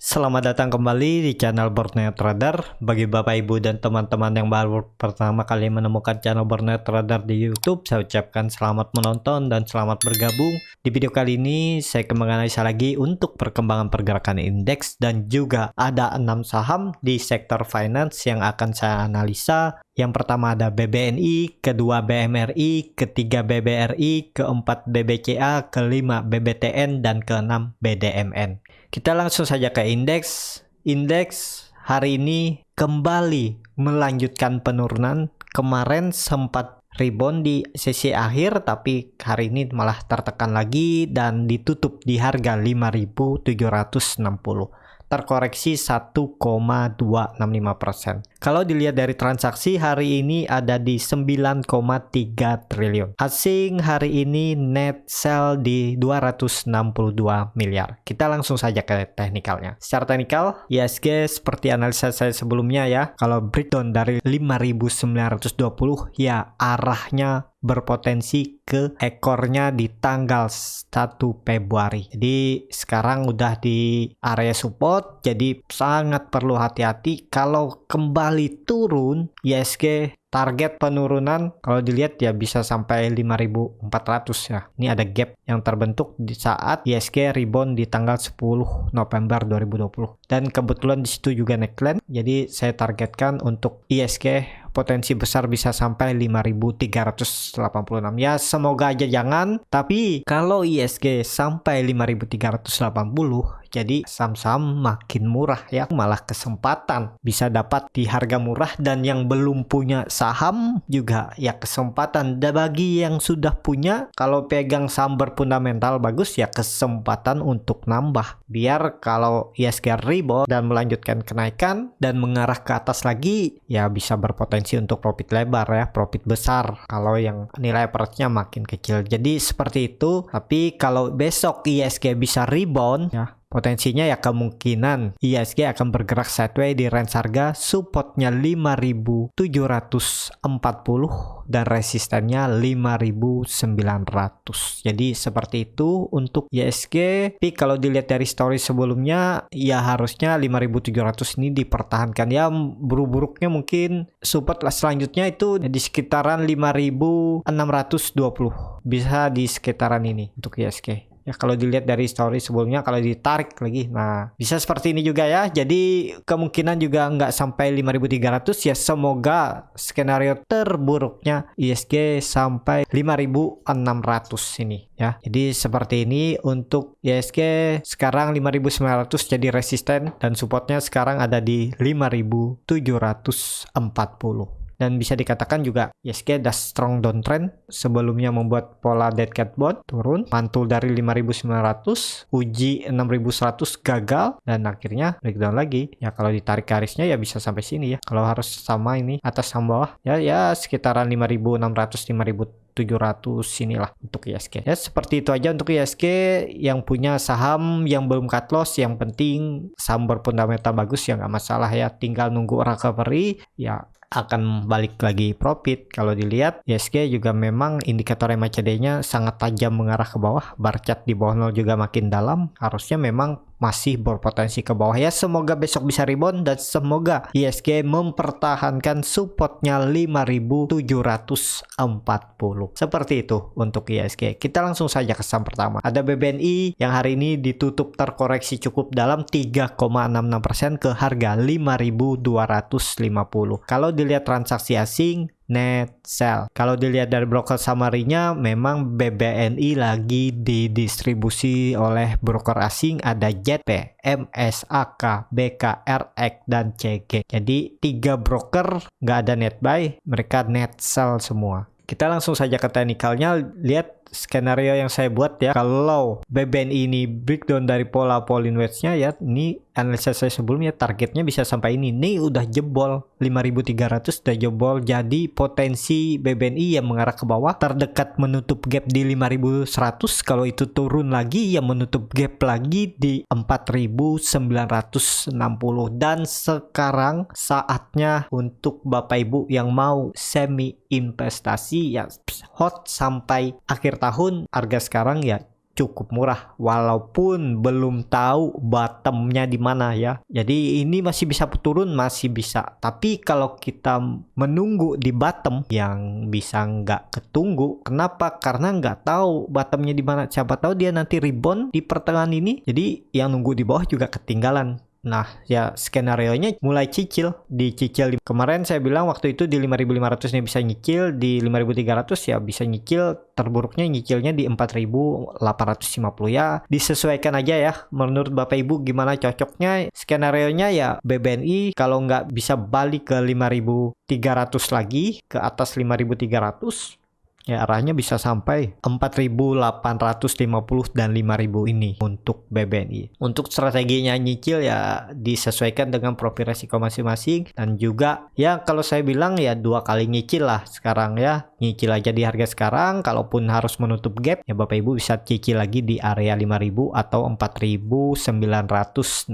Selamat datang kembali di channel Borneo Trader. Bagi Bapak Ibu dan teman-teman yang baru pertama kali menemukan channel Borneo Trader di YouTube, saya ucapkan selamat menonton dan selamat bergabung. Di video kali ini saya akan menganalisa lagi untuk perkembangan pergerakan indeks dan juga ada 6 saham di sektor finance yang akan saya analisa. Yang pertama ada BBNI, kedua BMRI, ketiga BBRI, keempat BBCA, kelima BBTN, dan keenam BDMN. Kita langsung saja ke indeks. Indeks hari ini kembali melanjutkan penurunan. Kemarin sempat rebound di sesi akhir, tapi hari ini malah tertekan lagi dan ditutup di harga 5.760. Terkoreksi 1,265%. Kalau dilihat dari transaksi hari ini ada di 9,3 triliun. Asing hari ini net sell di 262 miliar. Kita langsung saja ke teknikalnya. Secara teknikal, ISG seperti analisa saya sebelumnya ya. Kalau breakdown dari 5.920 ya arahnya berpotensi ke ekornya di tanggal 1 Februari. Jadi sekarang udah di area support, jadi sangat perlu hati-hati. Kalau kembali turun, ISG target penurunan kalau dilihat ya bisa sampai 5.400 ya. Ini ada gap yang terbentuk di saat ISG rebound di tanggal 10 November 2020. Dan kebetulan di situ juga neckline. Jadi saya targetkan untuk ISG potensi besar bisa sampai 5.386 ya, semoga aja jangan. Tapi kalau ISG sampai 5.380 jadi saham-saham makin murah ya, malah kesempatan bisa dapat di harga murah. Dan yang belum punya saham juga ya kesempatan. Dan bagi yang sudah punya, kalau pegang saham berfundamental bagus ya kesempatan untuk nambah, biar kalau ISG rebound dan melanjutkan kenaikan dan mengarah ke atas lagi ya bisa berpotensi untuk profit lebar ya, profit besar kalau yang nilai average-nya makin kecil. Jadi seperti itu. Tapi kalau besok ISG bisa rebound ya, potensinya ya kemungkinan ISG akan bergerak sideways di range harga supportnya 5.740 dan resistennya 5.900. Jadi seperti itu untuk ISG. Tapi kalau dilihat dari story sebelumnya ya harusnya 5.700 ini dipertahankan ya. Buruk-buruknya mungkin support selanjutnya itu di sekitaran 5.620. Bisa di sekitaran ini untuk ISG. Ya kalau dilihat dari story sebelumnya, kalau ditarik lagi, nah bisa seperti ini juga ya. Jadi kemungkinan juga nggak sampai 5.300 ya. Semoga skenario terburuknya ISG sampai 5.600 ini ya. Jadi seperti ini untuk ISG. Sekarang 5.900 jadi resisten dan supportnya sekarang ada di 5.740. Dan bisa dikatakan juga ISG ada strong downtrend. Sebelumnya membuat pola dead cat bond turun, mantul dari 5.900, uji 6.100 gagal, dan akhirnya breakdown lagi. Ya kalau ditarik garisnya ya bisa sampai sini ya. Kalau harus sama ini atas sama bawah ya sekitaran 5.600 5.700 inilah untuk ISG. Ya seperti itu aja untuk ISG. Yang punya saham yang belum cut loss, yang penting saham berfundamental bagus ya nggak masalah ya. Tinggal nunggu recovery ya akan balik lagi profit. Kalau dilihat ISG juga memang indikator MACD-nya sangat tajam mengarah ke bawah, bar chart di bawah 0 juga makin dalam, harusnya memang masih berpotensi ke bawah ya. Semoga besok bisa rebound dan semoga ISG mempertahankan supportnya 5.740. Seperti itu untuk ISG. Kita langsung saja ke saham pertama. Ada BBNI yang hari ini ditutup terkoreksi cukup dalam 3,66% ke harga 5.250. Kalau dilihat transaksi asing, net sell. Kalau dilihat dari broker summary-nya, memang BBNI lagi didistribusi oleh broker asing. Ada JP, MSAK, BKRX, dan CG. Jadi 3 broker nggak ada net buy, mereka net sell semua. Kita langsung saja ke teknikalnya. Lihat skenario yang saya buat ya. Kalau BBNI ini breakdown dari pola Pauling wedge-nya ya, ini analisa saya sebelumnya targetnya bisa sampai ini. Ini udah jebol 5.300, udah jebol. Jadi potensi BBNI yang mengarah ke bawah terdekat menutup gap di 5.100. Kalau itu turun lagi ya menutup gap lagi di 4.960. Dan sekarang saatnya untuk Bapak Ibu yang mau semi investasi ya hot sampai akhir tahun. Harga sekarang ya cukup murah walaupun belum tahu bottomnya di mana ya. Jadi ini masih bisa turun, masih bisa. Tapi kalau kita menunggu di bottom yang bisa nggak ketunggu. Kenapa? Karena nggak tahu bottomnya di mana. Siapa tahu dia nanti rebound di pertengahan ini. Jadi yang nunggu di bawah juga ketinggalan. Nah, ya skenario-nya mulai dicicil. Kemarin saya bilang waktu itu di 5.500 nih bisa nyicil, di 5.300 ya bisa nyicil, terburuknya nyicilnya di 4.850 ya. Disesuaikan aja ya. Menurut Bapak Ibu gimana cocoknya? Skenario-nya ya BBNI kalau nggak bisa balik ke 5.300 lagi, ke atas 5.300, ya arahnya bisa sampai 4.850 dan 5.000 ini untuk BBNI. Untuk strateginya nyicil ya disesuaikan dengan profil resiko masing-masing, dan juga ya kalau saya bilang ya 2 kali nyicil lah sekarang ya. Nyicil aja di harga sekarang, kalaupun harus menutup gap ya Bapak Ibu bisa cicil lagi di area 5.000 atau 4.960.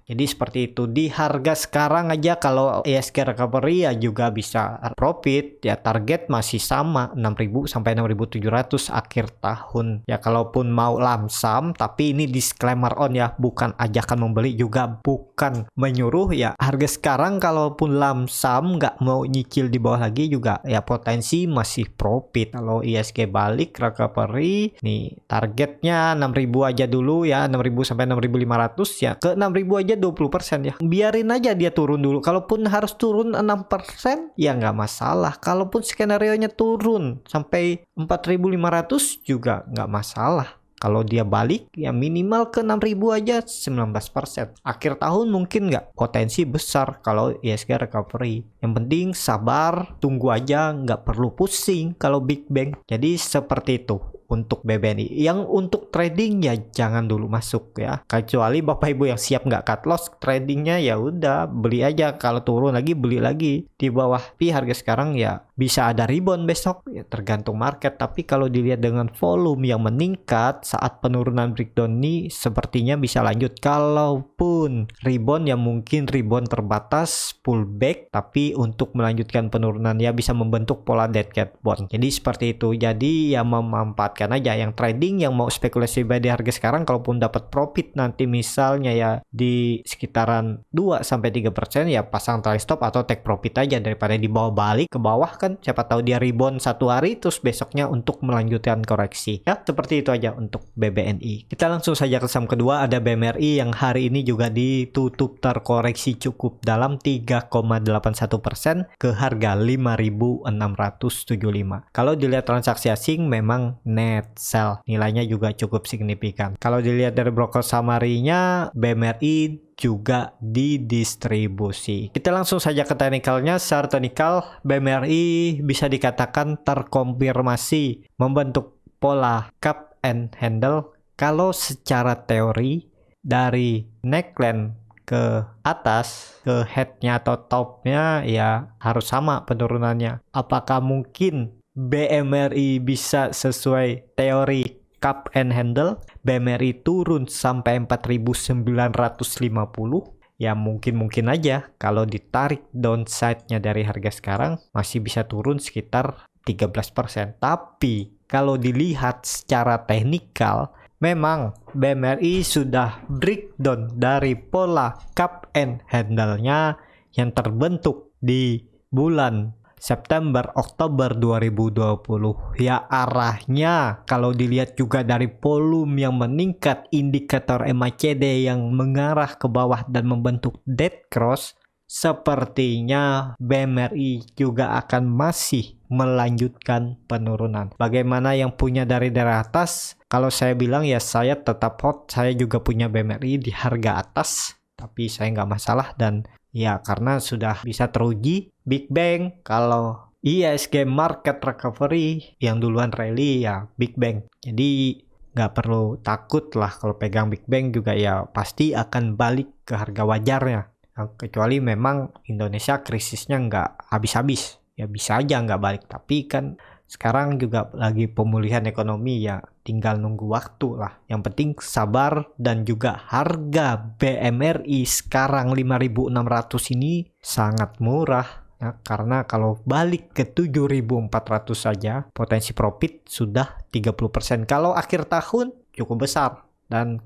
Jadi seperti itu. Di harga sekarang aja kalau ISG recovery ya juga bisa profit ya, target masih sama 6.000 sampai 6.700 akhir tahun. Ya kalaupun mau lamsam, tapi ini disclaimer on ya, bukan ajakan membeli juga bukan menyuruh ya. Harga sekarang kalaupun lamsam nggak mau nyicil di bawah lagi juga ya potensi masih profit. Kalau ISG balik recovery nih targetnya 6.000 aja dulu ya, 6.000 sampai 6.500 ya, ke 6.000 aja 20% ya. Biarin aja dia turun dulu. Kalaupun harus turun 6% ya nggak masalah. Kalaupun skenario-nya turun sampai 4.500 juga nggak masalah. Kalau dia balik ya minimal ke 6.000 aja 19%. Akhir tahun mungkin nggak, potensi besar kalau ISG recovery. Yang penting sabar, tunggu aja, nggak perlu pusing kalau Big Bang. Jadi seperti itu untuk BBNI. Yang untuk trading ya jangan dulu masuk ya. Kecuali Bapak Ibu yang siap nggak cut loss tradingnya, ya udah beli aja. Kalau turun lagi beli lagi di bawah. Tapi harga sekarang ya bisa ada rebound besok ya, tergantung market. Tapi kalau dilihat dengan volume yang meningkat saat penurunan breakdown ini sepertinya bisa lanjut. Kalaupun rebound ya mungkin rebound terbatas, pullback, tapi untuk melanjutkan penurunan ya bisa membentuk pola dead cat bond. Jadi seperti itu. Jadi ya memanfaatkan aja yang trading, yang mau spekulasi buy di harga sekarang, kalaupun dapat profit nanti misalnya ya di sekitaran 2-3% ya pasang trailing stop atau take profit aja daripada di bawah balik ke bawah kan, siapa tahu dia rebound satu hari terus besoknya untuk melanjutkan koreksi ya. Seperti itu aja untuk BBNI. Kita langsung saja ke saham kedua, ada BMRI yang hari ini juga ditutup terkoreksi cukup dalam 3,81% ke harga 5.675. Kalau dilihat transaksi asing memang net sell nilainya juga cukup signifikan. Kalau dilihat dari broker summary-nya, BMRI juga didistribusi. Kita langsung saja ke teknikalnya. Secara teknikal BMRI bisa dikatakan terkonfirmasi membentuk pola cup and handle. Kalau secara teori dari neckline ke atas, ke headnya atau topnya ya harus sama penurunannya. Apakah mungkin BMRI bisa sesuai teori cup and handle? BMRI turun sampai 4.950 ya, mungkin aja kalau ditarik downside-nya dari harga sekarang masih bisa turun sekitar 13%. Tapi kalau dilihat secara teknikal memang BMRI sudah breakdown dari pola cup and handle-nya yang terbentuk di bulan September Oktober 2020 ya. Arahnya kalau dilihat juga dari volume yang meningkat, indikator MACD yang mengarah ke bawah dan membentuk dead cross, sepertinya BMRI juga akan masih melanjutkan penurunan. Bagaimana yang punya dari daerah atas? Kalau saya bilang ya saya tetap hot, saya juga punya BMRI di harga atas, tapi saya nggak masalah. Dan ya karena sudah bisa teruji Big Bang, kalau ISG market recovery yang duluan rally ya Big Bang. Jadi nggak perlu takut lah kalau pegang Big Bang juga ya pasti akan balik ke harga wajarnya. Kecuali memang Indonesia krisisnya nggak habis-habis. Ya bisa aja nggak balik. Tapi kan sekarang juga lagi pemulihan ekonomi ya, tinggal nunggu waktu lah. Yang penting sabar, dan juga harga BMRI sekarang 5.600 ini sangat murah. Ya, karena kalau balik ke 7.400 saja potensi profit sudah 30%. Kalau akhir tahun cukup besar. Dan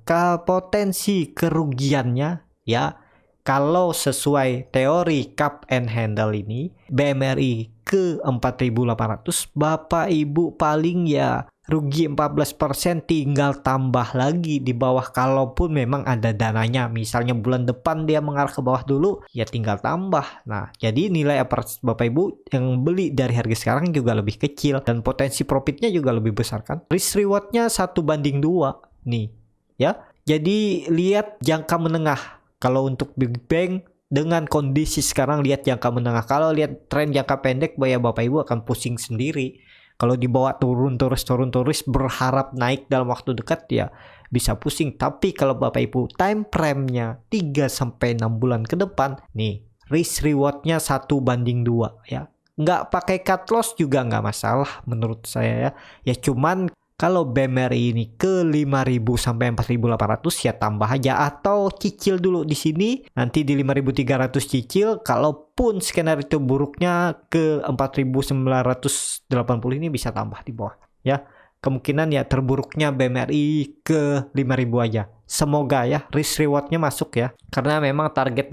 potensi kerugiannya ya, kalau sesuai teori cup and handle ini, BMRI ke 4.800, Bapak Ibu paling ya rugi 14%, tinggal tambah lagi di bawah kalaupun memang ada dananya. Misalnya bulan depan dia mengarah ke bawah dulu, ya tinggal tambah. Nah, jadi nilai Bapak Ibu yang beli dari harga sekarang juga lebih kecil dan potensi profitnya juga lebih besar kan. Risk rewardnya 1:2 nih ya. Jadi lihat jangka menengah. Kalau untuk Big Bang dengan kondisi sekarang lihat jangka menengah. Kalau lihat tren jangka pendek, ya Bapak Ibu akan pusing sendiri. Kalau dibawa turun terus berharap naik dalam waktu dekat ya bisa pusing. Tapi kalau Bapak Ibu time frame-nya 3-6 bulan ke depan, nih risk reward-nya 1:2 ya. Nggak pakai cut loss juga nggak masalah menurut saya ya. Ya cuman kalau BMRI ini ke 5.000 sampai 4.800 ya tambah aja atau cicil dulu di sini, nanti di 5.300 cicil. Kalaupun skenario buruknya ke 4.980 ini bisa tambah di bawah ya. Kemungkinan ya terburuknya BMRI ke 5.000 aja. Semoga ya risk rewardnya masuk ya. Karena memang target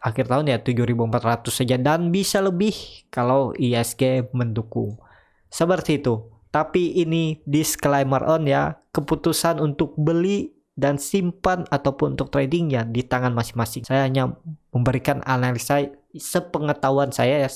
akhir tahun ya 7.400 saja dan bisa lebih kalau ISG mendukung. Seperti itu. Tapi ini disclaimer on ya, keputusan untuk beli dan simpan ataupun untuk trading ya di tangan masing-masing. Saya hanya memberikan analisa sepengetahuan saya ya,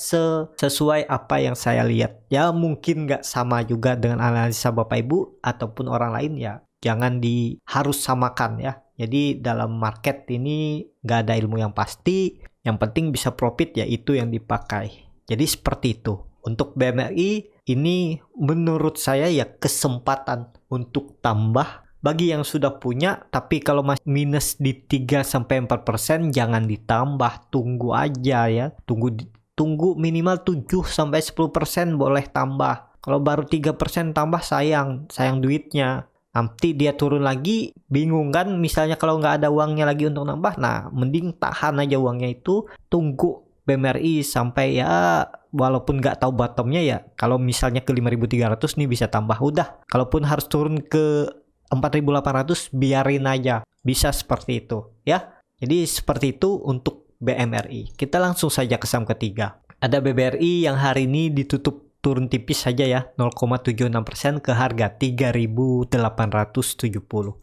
sesuai apa yang saya lihat. Ya mungkin nggak sama juga dengan analisa Bapak Ibu ataupun orang lain ya. Jangan harus samakan ya. Jadi dalam market ini nggak ada ilmu yang pasti. Yang penting bisa profit ya, itu yang dipakai. Jadi seperti itu. Untuk BMRI ini menurut saya ya kesempatan untuk tambah bagi yang sudah punya. Tapi kalau masih minus di 3-4% jangan ditambah, tunggu aja ya. Tunggu minimal 7-10% boleh tambah. Kalau baru 3% tambah sayang duitnya. Nanti dia turun lagi, bingung kan? Misalnya kalau nggak ada uangnya lagi untuk nambah, nah mending tahan aja uangnya itu, tunggu BMRI sampai ya walaupun nggak tahu bottomnya ya. Kalau misalnya ke 5.300 nih bisa tambah udah. Kalaupun harus turun ke 4.800 biarin aja. Bisa seperti itu ya. Jadi seperti itu untuk BMRI. Kita langsung saja ke saham ketiga. Ada BBRI yang hari ini ditutup turun tipis saja ya, 0,76% ke harga 3.870.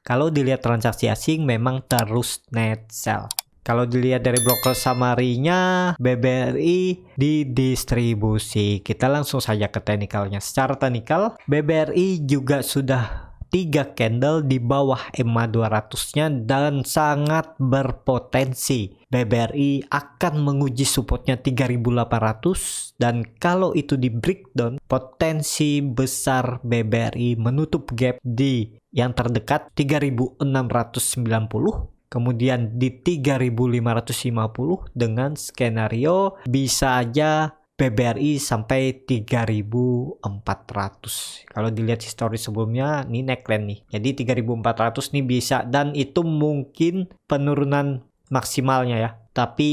Kalau dilihat transaksi asing memang terus net sell. Kalau dilihat dari broker summary-nya, BBRI didistribusi. Kita langsung saja ke teknikalnya. Secara teknikal, BBRI juga sudah 3 candle di bawah EMA 200-nya dan sangat berpotensi. BBRI akan menguji supportnya 3.800 dan kalau itu di breakdown, potensi besar BBRI menutup gap di yang terdekat 3.690. Kemudian di 3.550 dengan skenario bisa aja BBRI sampai 3.400. Kalau dilihat histori sebelumnya, ini neckline nih. Jadi 3.400 nih bisa dan itu mungkin penurunan maksimalnya ya. Tapi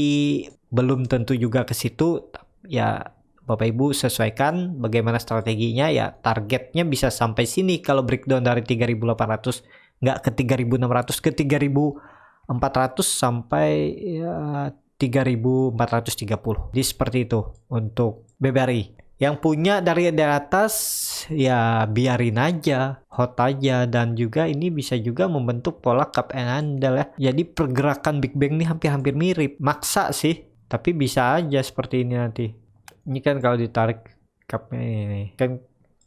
belum tentu juga ke situ. Ya Bapak Ibu sesuaikan bagaimana strateginya ya. Targetnya bisa sampai sini kalau breakdown dari 3.800, nggak ke 3.600, ke 3.400 sampai ya 3.430. Jadi seperti itu untuk BBRI. Yang punya dari atas ya biarin aja, hot aja, dan juga ini bisa juga membentuk pola cup and handle ya. Jadi pergerakan Big Bang ini hampir mirip. Maksa sih, tapi bisa aja seperti ini nanti. Ini kan kalau ditarik cupnya ini kan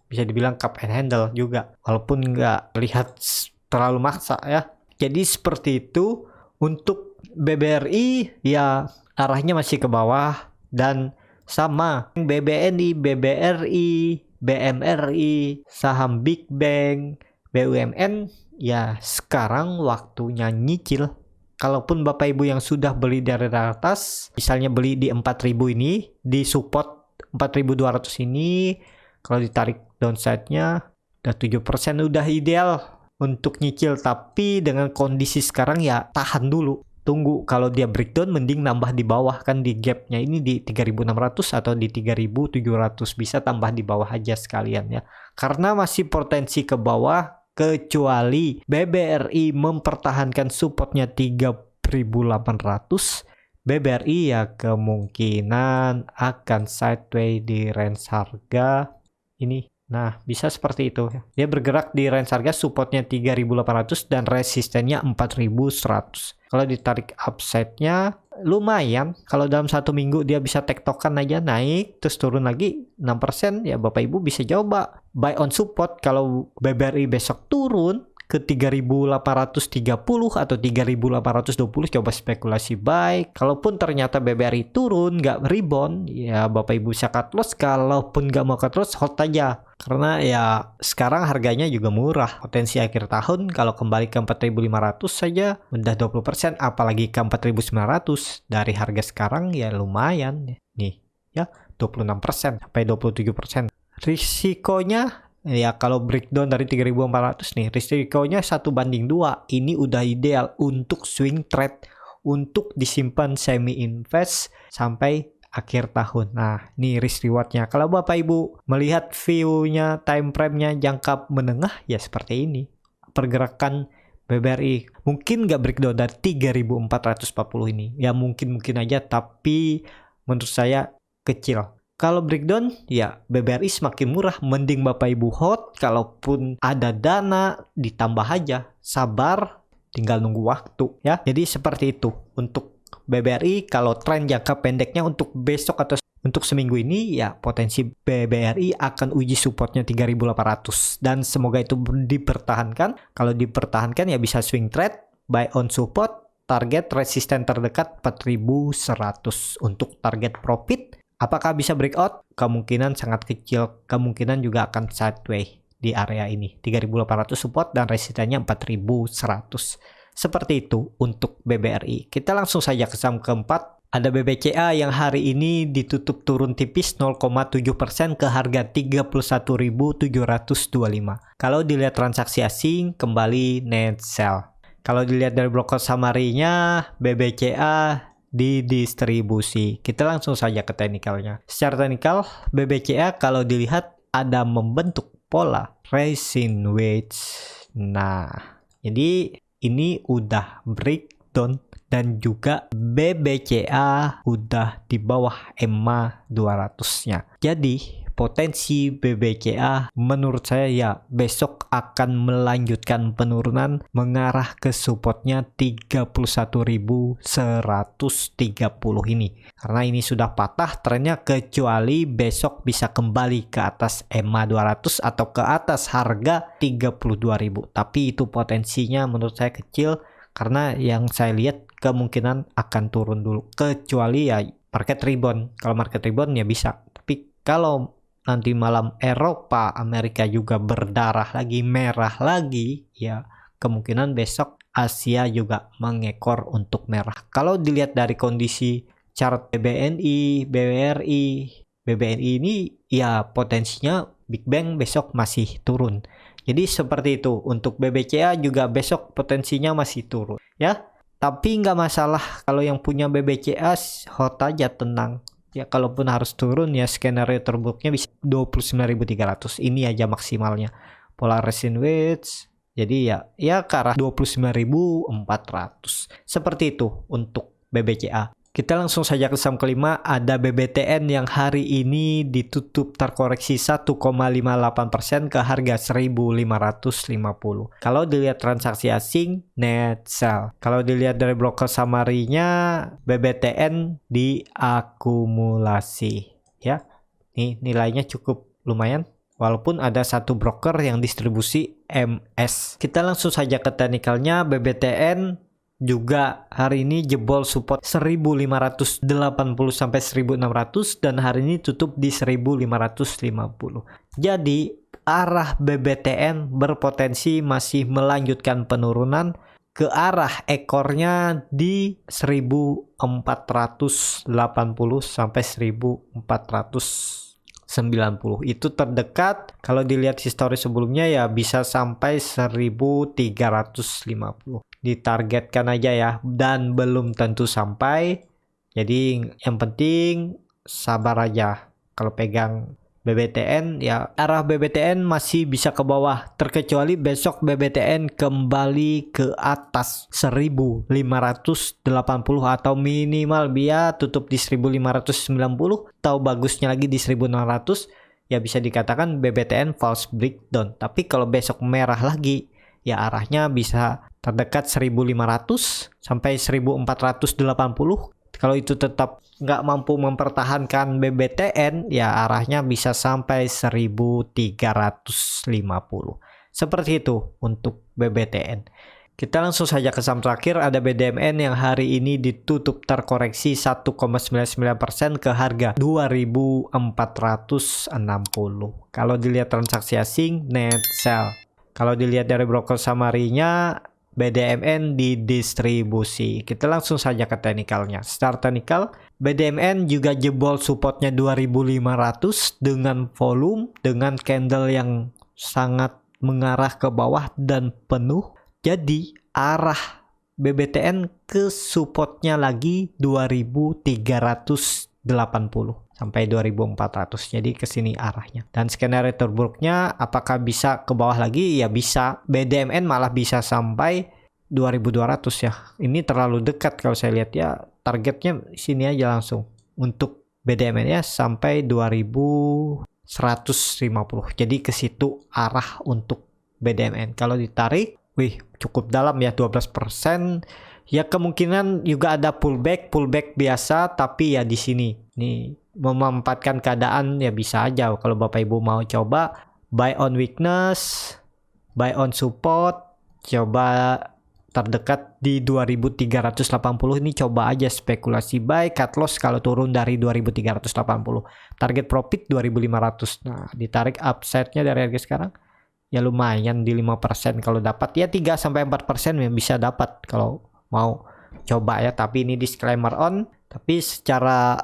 bisa dibilang cup and handle juga, walaupun nggak lihat terlalu maksa ya. Jadi seperti itu untuk BBRI ya, arahnya masih ke bawah dan sama BBNI, BBRI, BMRI, saham Big Bang, BUMN ya sekarang waktunya nyicil. Kalaupun Bapak Ibu yang sudah beli dari atas, misalnya beli di 4.000 ini, di support 4.200 ini, kalau ditarik downside-nya udah 7%, udah ideal untuk nyicil. Tapi dengan kondisi sekarang ya tahan dulu. Tunggu kalau dia breakdown mending nambah di bawah, kan di gapnya ini di 3.600 atau di 3.700, bisa tambah di bawah aja sekalian ya. Karena masih potensi ke bawah kecuali BBRI mempertahankan supportnya 3.800. BBRI ya kemungkinan akan sideways di range harga ini. Nah, bisa seperti itu. Dia bergerak di range harga supportnya 3.800 dan resistennya 4.100. Kalau ditarik upside-nya lumayan. Kalau dalam 1 minggu dia bisa tektokan aja naik terus turun lagi 6%, ya Bapak Ibu bisa coba buy on support. Kalau BBRI besok turun ke 3.830 atau 3.820, coba spekulasi buy. Kalaupun ternyata BBRI turun nggak rebound, ya Bapak Ibu bisa cut loss. Kalaupun nggak mau cut loss, hold aja. Karena ya sekarang harganya juga murah. Potensi akhir tahun kalau kembali ke 4.500 saja udah 20%, apalagi ke 4.900 dari harga sekarang ya lumayan nih ya, 26% sampai 27%. Risikonya ya kalau breakdown dari 3.400 nih, risikonya 1:2. Ini udah ideal untuk swing trade, untuk disimpan semi invest sampai akhir tahun. Nah, ini risk rewardnya. Kalau Bapak Ibu melihat view-nya, time frame-nya jangka menengah, ya seperti ini. Pergerakan BBRI mungkin nggak breakdown dari 3.440 ini. Ya mungkin aja, tapi menurut saya kecil. Kalau breakdown, ya BBRI semakin murah, mending Bapak Ibu hold. Kalaupun ada dana, ditambah aja. Sabar, tinggal nunggu waktu ya. Jadi seperti itu untuk BBRI. Kalau tren jangka pendeknya untuk besok atau untuk seminggu ini, ya potensi BBRI akan uji supportnya 3.800. Dan semoga itu dipertahankan. Kalau dipertahankan ya bisa swing trade, buy on support, target resisten terdekat 4.100 untuk target profit. Apakah bisa breakout? Kemungkinan sangat kecil. Kemungkinan juga akan sideways di area ini. 3.800 support dan resistennya 4.100. Seperti itu untuk BBRI. Kita langsung saja ke saham keempat. Ada BBCA yang hari ini ditutup turun tipis 0,7% ke harga 31.725. Kalau dilihat transaksi asing, kembali net sell. Kalau dilihat dari broker summary-nya, BBCA didistribusi. Kita langsung saja ke teknikalnya. Secara teknikal, BBCA kalau dilihat ada membentuk pola rising wedge. Nah, jadi ini udah breakdown dan juga BBCA udah di bawah EMA 200-nya. Jadi potensi BBCA menurut saya ya besok akan melanjutkan penurunan mengarah ke supportnya 31.130 ini. Karena ini sudah patah trennya, kecuali besok bisa kembali ke atas EMA 200 atau ke atas harga 32.000. Tapi itu potensinya menurut saya kecil karena yang saya lihat kemungkinan akan turun dulu. Kecuali ya market rebound. Kalau market rebound ya bisa. Tapi kalau nanti malam Eropa, Amerika juga berdarah lagi, merah lagi, ya kemungkinan besok Asia juga mengekor untuk merah. Kalau dilihat dari kondisi chart BBNI, BBRI ini ya potensinya Big Bang besok masih turun. Jadi seperti itu. Untuk BBCA juga besok potensinya masih turun ya. Tapi nggak masalah kalau yang punya BBCA, hold aja, tenang. Ya kalaupun harus turun ya skenario terburuknya bisa 29.300. Ini aja maksimalnya. Pola rising wedge. Jadi ya ke arah 29.400. Seperti itu untuk BBCA. Kita langsung saja ke saham kelima. Ada BBTN yang hari ini ditutup terkoreksi 1,58% ke harga 1.550. Kalau dilihat transaksi asing, net sell. Kalau dilihat dari broker summary-nya, BBTN diakumulasi. Ya, ini nilainya cukup lumayan. Walaupun ada satu broker yang distribusi MS. Kita langsung saja ke teknikalnya. BBTN juga hari ini jebol support 1.580 sampai 1.600 dan hari ini tutup di 1.550. Jadi arah BBTN berpotensi masih melanjutkan penurunan ke arah ekornya di 1.480 sampai 1.490. Itu terdekat. Kalau dilihat histori sebelumnya ya bisa sampai 1.350. Ditargetkan aja ya, dan belum tentu sampai. Jadi yang penting sabar aja kalau pegang BBTN ya, arah BBTN masih bisa ke bawah terkecuali besok BBTN kembali ke atas 1580 atau minimal dia tutup di 1590 atau bagusnya lagi di 1600, ya bisa dikatakan BBTN false breakdown. Tapi kalau besok merah lagi ya arahnya bisa terdekat 1500 sampai 1480. Kalau itu tetap nggak mampu mempertahankan BBTN, ya arahnya bisa sampai 1350. Seperti itu untuk BBTN. Kita langsung saja ke saham terakhir, ada BDMN yang hari ini ditutup terkoreksi 1,99% ke harga 2.460. Kalau dilihat transaksi asing, net sell. Kalau dilihat dari broker summary-nya, BDMN didistribusi. Kita langsung saja ke teknikalnya. Start teknikal, BDMN juga jebol supportnya 2500 dengan volume, dengan candle yang sangat mengarah ke bawah dan penuh. Jadi arah BBTN ke supportnya lagi 2380 sampai 2400. Jadi ke sini arahnya. Dan skenario terburuknya apakah bisa ke bawah lagi? Ya bisa. BDMN malah bisa sampai 2200 ya. Ini terlalu dekat kalau saya lihat ya. Targetnya sini aja langsung. Untuk BDMN ya sampai 2150. Jadi ke situ arah untuk BDMN. Kalau ditarik, wih cukup dalam ya 12%. Ya kemungkinan juga ada pullback biasa, tapi ya di sini nih memanfaatkan keadaan ya bisa aja. Kalau Bapak Ibu mau coba buy on weakness, buy on support, coba terdekat di 2380 ini coba aja spekulasi buy, cut loss kalau turun dari 2380. Target profit 2500. Nah, ditarik upside-nya dari harga sekarang ya lumayan di 5% kalau dapat ya 3 sampai 4% yang bisa dapat kalau mau coba ya. Tapi ini disclaimer on, tapi secara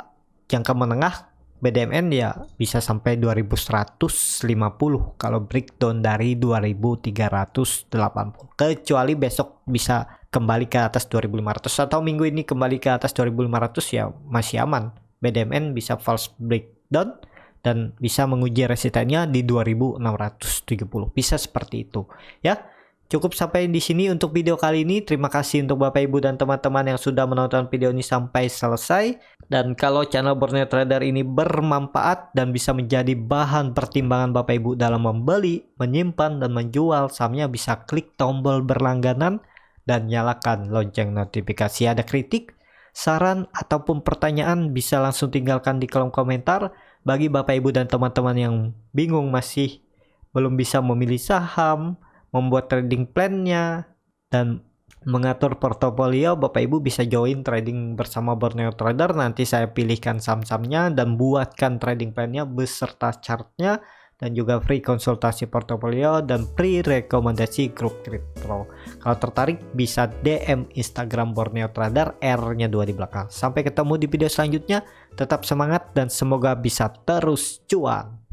jangka menengah BDMN ya bisa sampai 2150 kalau breakdown dari 2380, kecuali besok bisa kembali ke atas 2500 atau minggu ini kembali ke atas 2500 ya masih aman. BDMN bisa false breakdown dan bisa menguji resistennya di 2670, bisa seperti itu ya. Cukup sampai di sini untuk video kali ini. Terima kasih untuk Bapak Ibu dan teman-teman yang sudah menonton video ini sampai selesai. Dan kalau channel Borneo Trader ini bermanfaat dan bisa menjadi bahan pertimbangan Bapak Ibu dalam membeli, menyimpan, dan menjual sahamnya, bisa klik tombol berlangganan dan nyalakan lonceng notifikasi. Ada kritik, saran, ataupun pertanyaan bisa langsung tinggalkan di kolom komentar. Bagi Bapak Ibu dan teman-teman yang bingung masih belum bisa memilih saham, membuat trading plan-nya, dan mengatur portofolio, Bapak Ibu bisa join trading bersama Borneo Trader. Nanti saya pilihkan saham-sahamnya dan buatkan trading plan-nya beserta chart-nya, dan juga free konsultasi portofolio dan free rekomendasi grup kripto. Kalau tertarik bisa DM Instagram Borneo Trader, R-nya 2 di belakang. Sampai ketemu di video selanjutnya. Tetap semangat dan semoga bisa terus cuan.